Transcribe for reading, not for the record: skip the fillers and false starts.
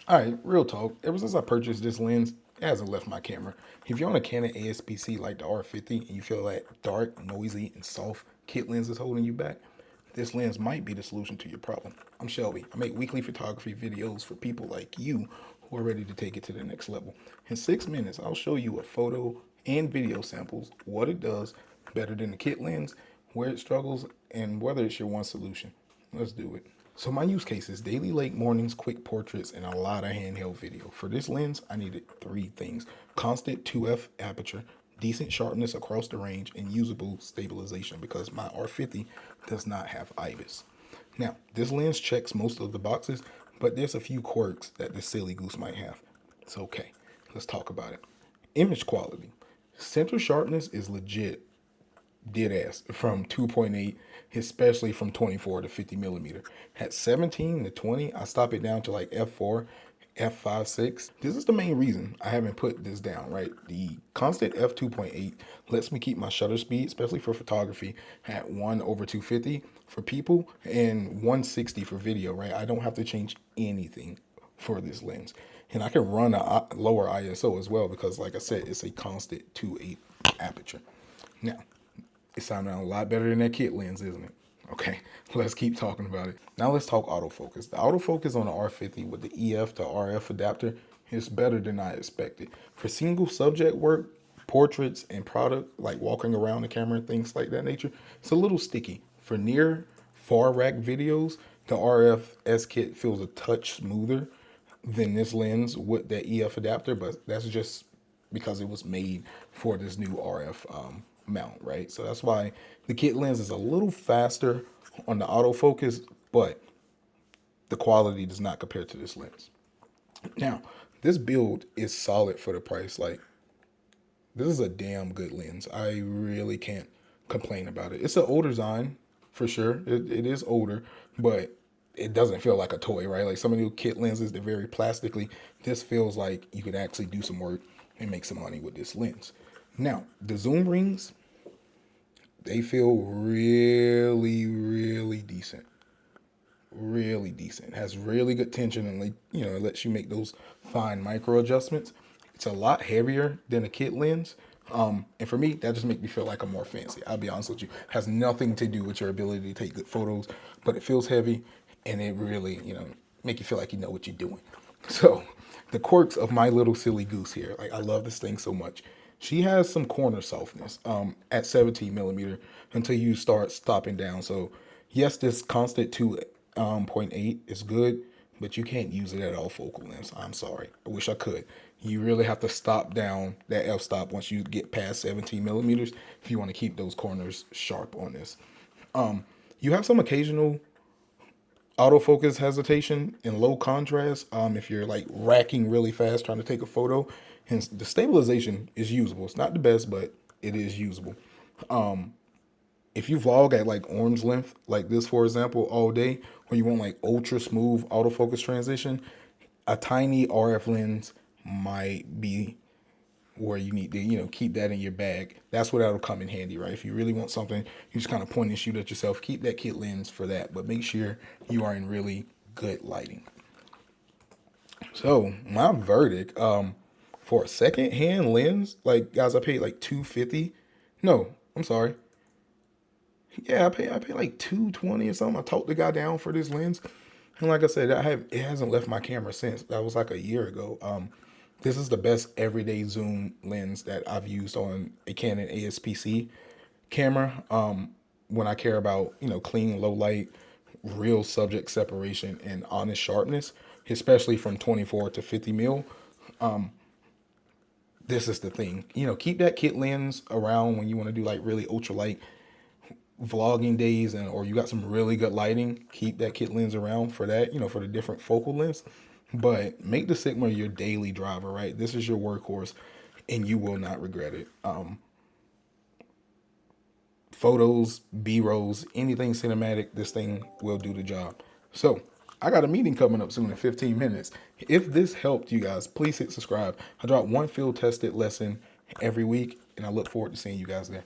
All right, real talk. Ever since I purchased this lens, it hasn't left my camera. If you're on a Canon ASPC like the R50 and you feel that dark, noisy, and soft kit lens is holding you back, this lens might be the solution to your problem. I'm Shelby. I make weekly photography videos for people like you who are ready to take it to the next level. In 6 minutes, I'll show you a photo and video samples, what it does better than the kit lens, where it struggles, and whether it's your one solution. Let's do it. So my use case is daily late mornings, quick portraits, and a lot of handheld video. For this lens, I needed three things: constant 2f aperture, decent sharpness across the range, and usable stabilization because my R50 does not have IBIS. Now, this lens checks most of the boxes, but there's a few quirks that this silly goose might have. It's okay. Let's talk about it. Image quality. Center sharpness is legit dead ass from 2.8, especially from 24 to 50 millimeter. At 17 to 20, I stop it down to like f4, f5, 6. This is the main reason I haven't put this down, right? The constant f2.8 lets me keep my shutter speed, especially for photography, at 1/250 for people and 160 for video, right? I don't have to change anything for this lens. And I can run a lower ISO as well because, like I said, it's a constant 2.8 aperture. Now, it sounded a lot better than that kit lens, isn't it? Okay, let's keep talking about it. Now let's talk autofocus. The autofocus on the R50 with the EF to RF adapter is better than I expected. For single subject work, portraits, and product, like walking around the camera and things like that nature, it's a little sticky. For near far rack videos, the RF S kit feels a touch smoother than this lens with that EF adapter, but that's just because it was made for this new RF mount, right? So that's why the kit lens is a little faster on the autofocus, but the quality does not compare to this lens. Now, this build is solid for the price. Like, this is a damn good lens. I really can't complain about it. It's an older design for sure. It is older, but it doesn't feel like a toy, right? Like some of the kit lenses, they're very plastically. This feels like you could actually do some work and make some money with this lens. Now, the zoom rings, they feel really, really decent. Really decent. Has really good tension and, like, it lets you make those fine micro adjustments. It's a lot heavier than a kit lens. And for me, that just makes me feel like I'm more fancy. I'll be honest with you. Has nothing to do with your ability to take good photos, but it feels heavy and it really, make you feel like you know what you're doing. So the quirks of my little silly goose here. Like, I love this thing so much. She has some corner softness at 17 millimeter until you start stopping down. So yes, this constant 2.8 is good, but you can't use it at all focal lengths. I'm sorry. I wish I could. You really have to stop down that f-stop once you get past 17 millimeters if you want to keep those corners sharp on this. You have some occasional autofocus hesitation in low contrast if you're like racking really fast trying to take a photo, and the stabilization is usable. It's not the best, but it is usable. If you vlog at like arm's length like this, for example, all day, or you want like ultra smooth autofocus transition, a tiny RF lens might be where you need to, keep that in your bag. That's where that'll come in handy, right? If you really want something, you just kind of point and shoot at yourself. Keep that kit lens for that, but make sure you are in really good lighting. So my verdict, for a second-hand lens, like, guys, I paid like 250. No, I'm sorry. Yeah, I paid like 220 or something. I talked the guy down for this lens. And like I said, it hasn't left my camera since. That was like a year ago. This is the best everyday zoom lens that I've used on a Canon ASPC camera. When I care about, clean, low light, real subject separation, and honest sharpness, especially from 24 to 50 mil. This is the thing. Keep that kit lens around when you want to do like really ultralight vlogging days, or you got some really good lighting. Keep that kit lens around for that, for the different focal lengths. But make the Sigma your daily driver, right? This is your workhorse, and you will not regret it. Photos, B-rolls, anything cinematic, this thing will do the job. So I got a meeting coming up soon in 15 minutes. If this helped you guys, please hit subscribe. I drop one field tested lesson every week, and I look forward to seeing you guys there.